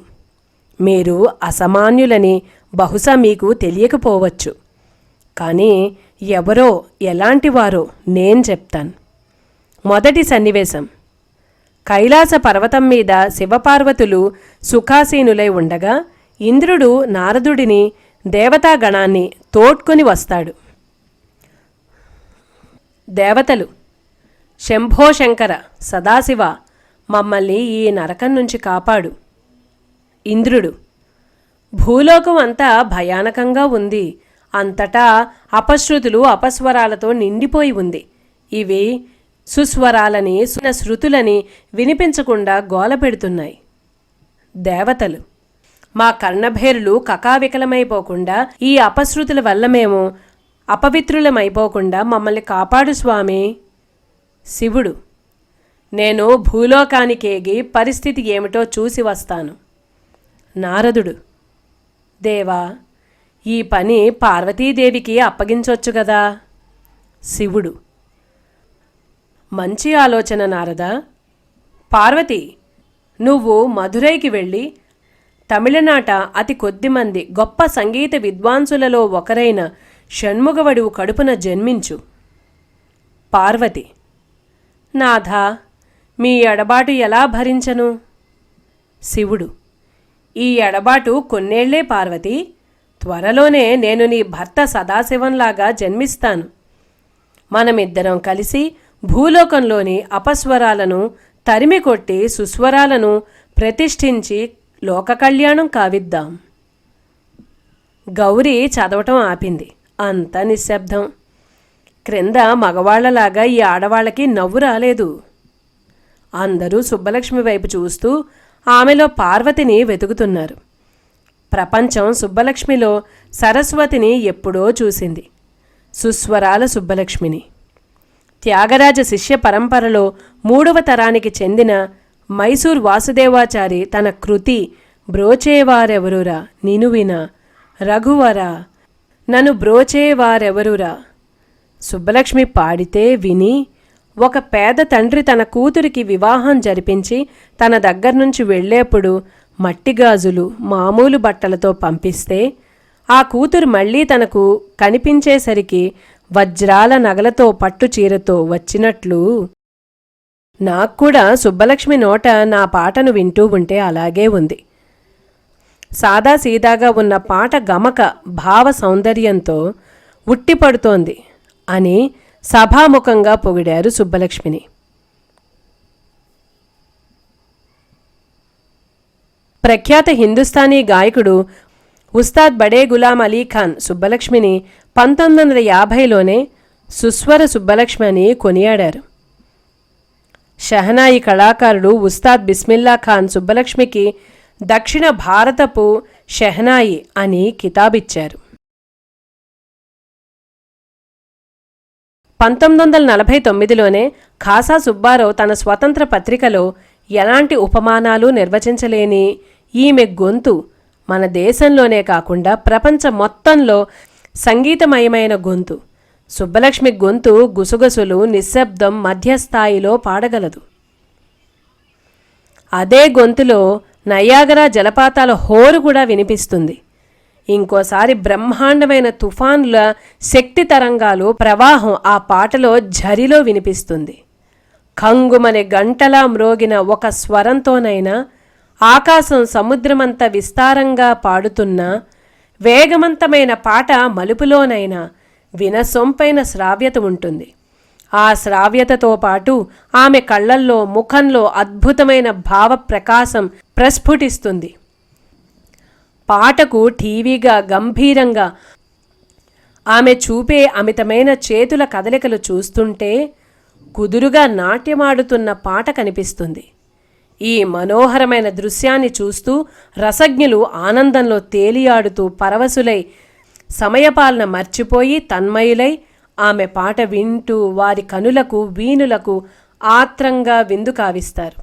మీరు అసామాన్యులని బహుశా మీకు తెలియకపోవచ్చు. కానీ ఎవరో ఎలాంటివారో నేను చెప్తాను. మొదటి సన్నివేశం. కైలాస పర్వతం మీద శివపార్వతులు సుఖాసీనులై ఉండగా ఇంద్రుడు నారదుడిని దేవతాగణాన్ని తోడ్కొని వస్తాడు. దేవతలు, శంభో శంకర, సదాశివ, మమ్మల్ని ఈ నరకం నుంచి కాపాడు. ఇంద్రుడు, భూలోకం అంతా భయానకంగా ఉంది. అంతటా అపశృతులు అపస్వరాలతో నిండిపోయి ఉంది. ఇవి సుస్వరాలని శృతులని వినిపించకుండా గోల పెడుతున్నాయి. దేవతలు, మా కర్ణభేరులు కకావికలమైపోకుండా ఈ అపశృతుల వల్ల మేము అపవిత్రులమైపోకుండా మమ్మల్ని కాపాడు స్వామి. శివుడు, నేను భూలోకానికేగి పరిస్థితి ఏమిటో చూసి వస్తాను. నారదుడు, దేవా, ఈ పని పార్వతీదేవికి అప్పగించొచ్చు కదా. శివుడు, మంచి ఆలోచన నారదా. పార్వతి, నువ్వు మధురైకి వెళ్ళి తమిళనాట అతి కొద్దిమంది గొప్ప సంగీత విద్వాంసులలో ఒకరైన షణ్ముగవడువు కడుపున జన్మించు. పార్వతి, నాథా, మీ ఎడబాటు ఎలా భరించను? శివుడు, ఈ ఎడబాటు కొన్నేళ్లే పార్వతి. త్వరలోనే నేను నీ భర్త సదాశివంలాగా జన్మిస్తాను. మనమిద్దరం కలిసి భూలోకంలోని అపస్వరాలను తరిమికొట్టి సుస్వరాలను ప్రతిష్ఠించి లోక కళ్యాణం కావిద్దాం. గౌరి చదవటం ఆపింది. అంత నిశ్శబ్దం. క్రింద మగవాళ్లలాగా ఈ ఆడవాళ్ళకి నవ్వు రాలేదు. అందరూ సుబ్బలక్ష్మి వైపు చూస్తూ ఆమెలో పార్వతిని వెతుకుతున్నారు. ప్రపంచం సుబ్బలక్ష్మిలో సరస్వతిని ఎప్పుడో చూసింది. సుస్వరాల సుబ్బలక్ష్మిని. త్యాగరాజ శిష్య పరంపరలో 3వ తరానికి చెందిన మైసూర్ వాసుదేవాచారి తన కృతి బ్రోచేవారెవరురా నినువినా రఘువరా నన్ను బ్రోచేవారెవరురా సుబ్బలక్ష్మి పాడితే విని ఒక పేద తండ్రి తన కూతురికి వివాహం జరిపించి తన దగ్గర్నుంచి వెళ్లేప్పుడు మట్టిగాజులు మామూలు బట్టలతో పంపిస్తే ఆ కూతురు మళ్లీ తనకు కనిపించేసరికి వజ్రాల నగలతో పట్టు చీరతో వచ్చినట్లు నాక్కూడా సుబ్బలక్ష్మి నోట నా పాటను వింటూ ఉంటే అలాగే ఉంది. సాదాసీదాగా ఉన్న పాట గమక భావ సౌందర్యంతో ఉట్టిపడుతోంది. అని సభాముఖంగా పొగిడారు సుబ్బలక్ష్మిని. ప్రఖ్యాత హిందుస్థానీ గాయకుడు ఉస్తాద్ బడే గులాం అలీ ఖాన్ సుబ్బలక్ష్మిని 1950లోనే సుస్వర సుబ్బలక్ష్మి అని కొనియాడారు. షహనాయి కళాకారుడు ఉస్తాద్ బిస్మిల్లా ఖాన్ సుబ్బలక్ష్మికి దక్షిణ భారతపు షహనాయి అని కితాబిచ్చారు. 1949లోనే ఖాసా సుబ్బారావు తన స్వతంత్ర పత్రికలో ఎలాంటి ఉపమానాలు నిర్వచించలేని ఈమె గొంతు మన దేశంలోనే కాకుండా ప్రపంచం మొత్తంలో సంగీతమయమైన గొంతు. సుబ్బలక్ష్మి గొంతు గుసగుసలు, నిశ్శబ్దం, మధ్యస్థాయిలో పాడగలదు. అదే గొంతులో నయాగరా జలపాతాల హోరు కూడా వినిపిస్తుంది. ఇంకోసారి బ్రహ్మాండమైన తుఫానుల శక్తి తరంగాలు ప్రవాహం ఆ పాటలో ఝరిలో వినిపిస్తుంది. ఖంగుమనే గంటలా మ్రోగిన ఒక స్వరంతోనైనా ఆకాశం సముద్రమంత విస్తారంగా పాడుతున్న వేగవంతమైన పాట మలుపులోనైనా వినసొంపైన శ్రావ్యత ఉంటుంది. ఆ శ్రావ్యతతో పాటు ఆమె కళ్ళల్లో, ముఖంలో అద్భుతమైన భావ ప్రకాశం ప్రస్ఫుటిస్తుంది. పాటకు టీవీగా, గంభీరంగా ఆమె చూపే అమితమైన చేతుల కదలికలు చూస్తుంటే కుదురుగా నాట్యమాడుతున్న పాట కనిపిస్తుంది. ఈ మనోహరమైన దృశ్యాన్ని చూస్తూ రసజ్ఞులు ఆనందంలో తేలియాడుతూ పరవశులై సమయపాలన మర్చిపోయి తన్మయులై ఆమె పాట వింటూ వారి కనులకు, వీణులకు ఆత్రంగా విందు కావిస్తారు.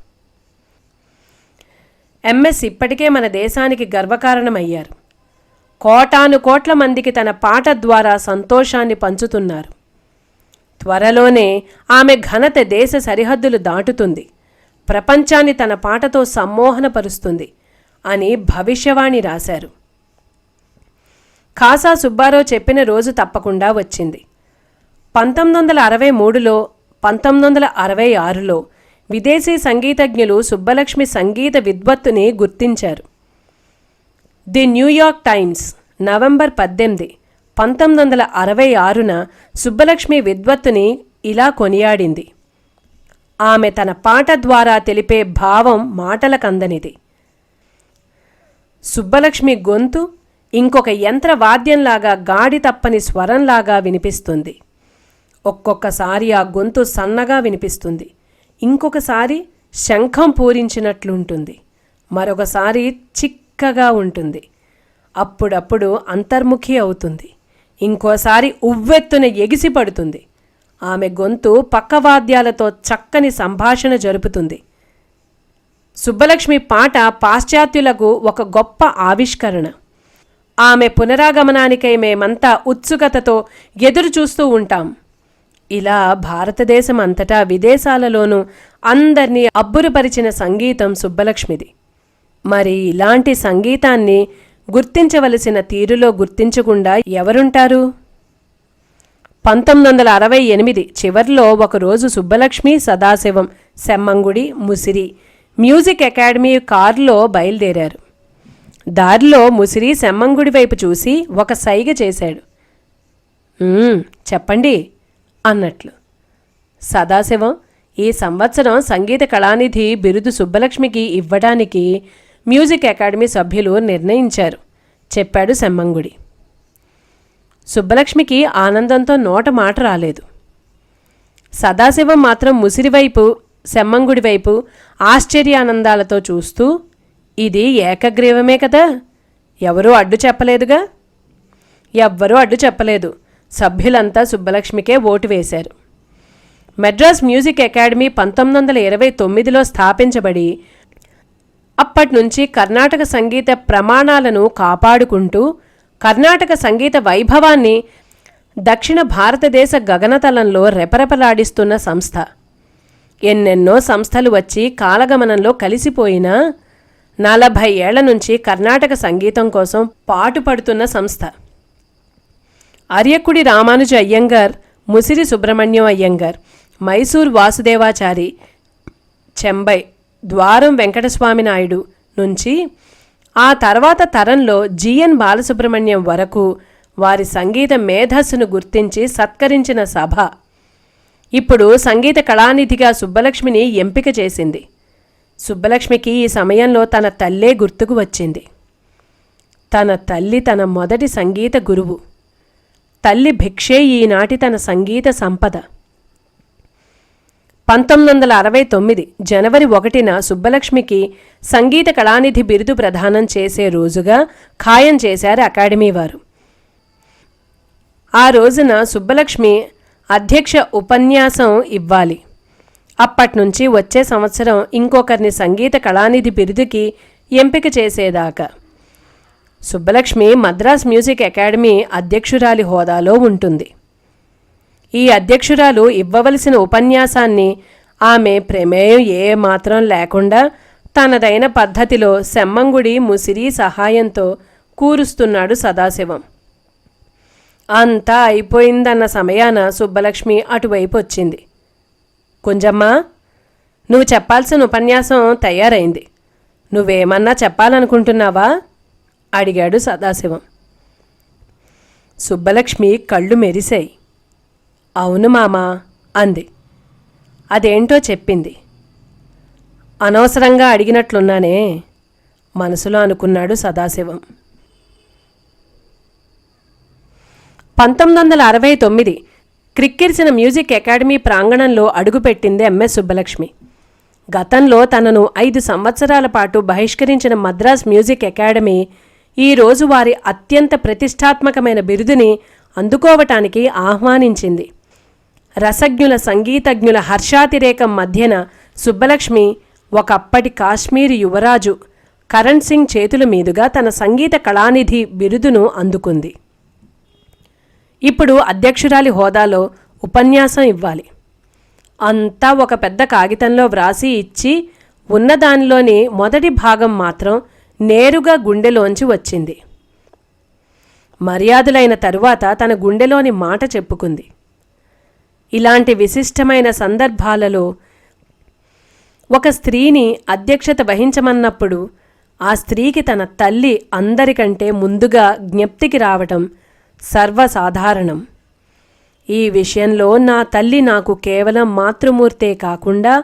ఎంఎస్ ఇప్పటికే మన దేశానికి గర్వకారణమయ్యారు. కోటాను కోట్ల మందికి తన పాట ద్వారా సంతోషాన్ని పంచుతున్నారు. త్వరలోనే ఆమె ఘనత దేశ సరిహద్దులు దాటుతుంది, ప్రపంచాన్ని తన పాటతో సమ్మోహనపరుస్తుంది అని భవిష్యవాణి రాశారు. ఖాసా సుబ్బారావు చెప్పిన రోజు తప్పకుండా వచ్చింది. 1963లో, 1966లో విదేశీ సంగీతజ్ఞులు సుబ్బలక్ష్మి సంగీత విద్వత్తుని గుర్తించారు. ది న్యూయార్క్ టైమ్స్ నవంబర్ 18, 1966న సుబ్బలక్ష్మి విద్వత్తుని ఇలా కొనియాడింది. ఆమె తన పాట ద్వారా తెలిపే భావం మాటలకందనిది. సుబ్బలక్ష్మి గొంతు ఇంకొక యంత్రవాద్యంలాగా, గాడి తప్పని స్వరంలాగా వినిపిస్తుంది. ఒక్కొక్కసారి ఆ గొంతు సన్నగా వినిపిస్తుంది, ఇంకొకసారి శంఖం పూరించినట్లుంటుంది, మరొకసారి చిక్కగా ఉంటుంది, అప్పుడప్పుడు అంతర్ముఖి అవుతుంది, ఇంకోసారి ఉవ్వెత్తున ఎగిసిపడుతుంది. ఆమె గొంతు పక్కవాద్యాలతో చక్కని సంభాషణ జరుపుతుంది. సుబ్బలక్ష్మి పాట పాశ్చాత్యులకు ఒక గొప్ప ఆవిష్కరణ. ఆమె పునరాగమనానికై మేమంతా ఉత్సుకతతో ఎదురు చూస్తూ ఉంటాం. ఇలా భారతదేశం అంతటా, విదేశాలలోనూ అందర్నీ అబ్బురుపరిచిన సంగీతం సుబ్బలక్ష్మిది. మరి ఇలాంటి సంగీతాన్ని గుర్తించవలసిన తీరులో గుర్తించకుండా ఎవరుంటారు? 1968 చివర్లో ఒకరోజు సుబ్బలక్ష్మి, సదాశివం, సెమ్మంగుడి, ముసిరి మ్యూజిక్ అకాడమీ కారులో బయలుదేరారు. దారిలో ముసిరి సెమ్మంగుడి వైపు చూసి ఒక సైగ చేశాడు. చెప్పండి అన్నట్లు. సదాశివం ఈ సంవత్సరం సంగీత కళానిధి బిరుదు సుబ్బలక్ష్మికి ఇవ్వడానికి మ్యూజిక్ అకాడమీ సభ్యులు నిర్ణయించారు చెప్పాడు సెమ్మంగుడి. సుబ్బలక్ష్మికి ఆనందంతో నోట మాట రాలేదు. సదాశివం మాత్రం ముసిరివైపు, సెమ్మంగుడి వైపు ఆశ్చర్యానందాలతో చూస్తూ, ఇది ఏకగ్రీవమే కదా, ఎవరూ అడ్డు చెప్పలేదుగా? ఎవ్వరూ అడ్డు చెప్పలేదు. సభ్యులంతా సుబ్బలక్ష్మికే ఓటు వేశారు. మెడ్రాస్ మ్యూజిక్ అకాడమీ 1929లో స్థాపించబడి అప్పట్నుంచి కర్ణాటక సంగీత ప్రమాణాలను కాపాడుకుంటూ కర్ణాటక సంగీత వైభవాన్ని దక్షిణ భారతదేశ గగనతలంలో రెపరెపలాడిస్తున్న సంస్థ. ఎన్నెన్నో సంస్థలు వచ్చి కాలగమనంలో కలిసిపోయినా 40 ఏళ్ల నుంచి కర్ణాటక సంగీతం కోసం పాటుపడుతున్న సంస్థ. అర్యకుడి రామానుజ అయ్యంగార్, ముసిరి సుబ్రహ్మణ్యం అయ్యంగార్, మైసూర్ వాసుదేవాచారి, చెంబై, ద్వారం వెంకటస్వామి నాయుడు నుంచి ఆ తర్వాత తరంలో జిఎన్ బాలసుబ్రహ్మణ్యం వరకు వారి సంగీత మేధస్సును గుర్తించి సత్కరించిన సభ ఇప్పుడు సంగీత కళానిధిగా సుబ్బలక్ష్మిని ఎంపిక చేసింది. సుబ్బలక్ష్మికి ఈ సమయంలో తన తల్లే గుర్తుకు వచ్చింది. తన తల్లి తన మొదటి సంగీత గురువు. తల్లి భిక్షే ఈనాటి తన సంగీత సంపద. 1969 జనవరి 1న సుబ్బలక్ష్మికి సంగీత కళానిధి బిరుదు ప్రదానం చేసే రోజుగా ఖాయం చేశారు అకాడమీ వారు. ఆ రోజున సుబ్బలక్ష్మి అధ్యక్ష ఉపన్యాసం ఇవ్వాలి. అప్పట్నుంచి వచ్చే సంవత్సరం ఇంకొకరిని సంగీత కళానిధి బిరుదుకి ఎంపిక చేసేదాకా సుబ్బలక్ష్మి మద్రాస్ మ్యూజిక్ అకాడమీ అధ్యక్షురాలి హోదాలో ఉంటుంది. ఈ అధ్యక్షురాలు ఇవ్వవలసిన ఉపన్యాసాన్ని ఆమె ప్రమేయం ఏమాత్రం లేకుండా తనదైన పద్ధతిలో సెమ్మంగుడి ముసిరి సహాయంతో కూరుస్తున్నాడు సదాశివం. అంతా అయిపోయిందన్న సమయాన సుబ్బలక్ష్మి అటువైపు వచ్చింది. కుంజమ్మా, నువ్వు చెప్పాల్సిన ఉపన్యాసం తయారైంది. నువ్వేమన్నా చెప్పాలనుకుంటున్నావా? అడిగాడు సదాశివం. సుబ్బలక్ష్మి కళ్ళు మెరిశాయి. అవును మామా అంది. అదేంటో చెప్పింది. అనవసరంగా అడిగినట్లున్నానే మనసులో అనుకున్నాడు సదాశివం. 1969 క్రిక్కిరిసిన మ్యూజిక్ అకాడమీ ప్రాంగణంలో అడుగుపెట్టింది ఎంఎస్ సుబ్బలక్ష్మి. గతంలో తనను 5 సంవత్సరాల పాటు బహిష్కరించిన మద్రాస్ మ్యూజిక్ అకాడమీ ఈరోజు వారి అత్యంత ప్రతిష్టాత్మకమైన బిరుదుని అందుకోవటానికి ఆహ్వానించింది. రసజ్ఞుల సంగీతజ్ఞుల హర్షాతిరేకం మధ్యన సుబ్బలక్ష్మి ఒకప్పటి కాశ్మీర్ యువరాజు కరణ్ సింగ్ చేతుల మీదుగా తన సంగీత కళానిధి బిరుదును అందుకుంది. ఇప్పుడు అధ్యక్షురాలి హోదాలో ఉపన్యాసం ఇవ్వాలి. అంతా ఒక పెద్ద కాగితంలో వ్రాసి ఇచ్చి ఉన్నదానిలోని మొదటి భాగం మాత్రం నేరుగా గుండెలోంచి వచ్చింది. మర్యాదులైన తరువాత తన గుండెలోని మాట చెప్పుకుంది. ఇలాంటి విశిష్టమైన సందర్భాలలో ఒక స్త్రీని అధ్యక్షత వహించమన్నప్పుడు ఆ స్త్రీకి తన తల్లి అందరికంటే ముందుగా జ్ఞప్తికి రావటం సర్వసాధారణం. ఈ విషయంలో నా తల్లి నాకు కేవలం మాతృమూర్తే కాకుండా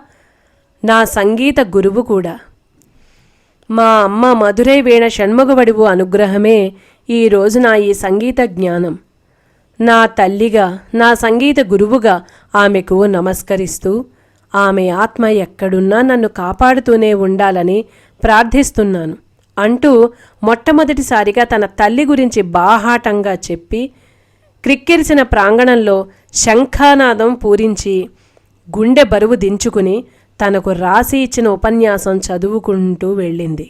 నా సంగీత గురువు కూడా. మా అమ్మ మధురై వీణ షణ్ముగవడివు అనుగ్రహమే ఈరోజు నా ఈ సంగీత జ్ఞానం. నా తల్లిగా, నా సంగీత గురువుగా ఆమెకు నమస్కరిస్తూ ఆమె ఆత్మ ఎక్కడున్నా నన్ను కాపాడుతూనే ఉండాలని ప్రార్థిస్తున్నాను అంటూ మొట్టమొదటిసారిగా తన తల్లి గురించి బాహాటంగా చెప్పి క్రిక్కిరిసిన ప్రాంగణంలో శంఖానాదం పూరించి గుండె బరువు దించుకుని తనకు రాసి ఇచ్చిన ఉపన్యాసం చదువుకుంటూ వెళ్ళింది.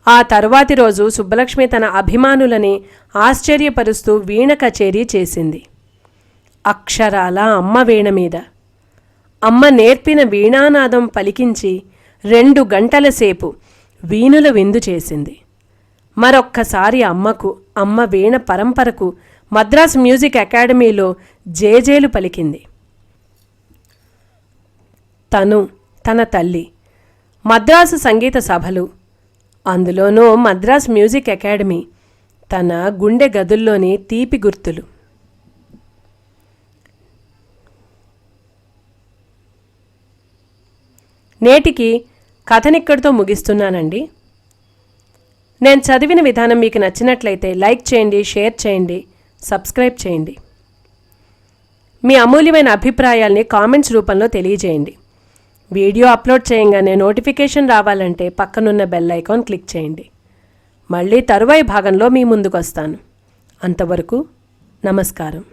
ఆ తరువాతి రోజు సుబ్బలక్ష్మి తన అభిమానులని ఆశ్చర్యపరుస్తూ వీణ కచేరీ చేసింది. అక్షరాల అమ్మ వీణ మీద అమ్మ నేర్పిన వీణానాదం పలికించి 2 గంటల సేపు వీణుల విందు చేసింది. మరొక్కసారి అమ్మకు, అమ్మ వీణ పరంపరకు మద్రాస్ మ్యూజిక్ అకాడమీలో జేజేలు పలికింది. తన తల్లి మద్రాసు సంగీత సభలు, అందులోనూ మద్రాస్ మ్యూజిక్ అకాడమీ తన గుండె గదుల్లోని తీపి గుర్తులు. నేటికి కథనిక్కడితో ముగిస్తున్నానండి. నేను చదివిన విధానం మీకు నచ్చినట్లయితే లైక్ చేయండి, షేర్ చేయండి, సబ్స్క్రైబ్ చేయండి. మీ అమూల్యమైన అభిప్రాయాల్ని కామెంట్స్ రూపంలో తెలియజేయండి. వీడియో అప్లోడ్ చేయంగానే నోటిఫికేషన్ రావాలంటే పక్కనున్న బెల్ ఐకాన్ క్లిక్ చేయండి. మళ్ళీ తరువాయి భాగంలో మీ ముందుకు వస్తాను. అంతవరకు నమస్కారం.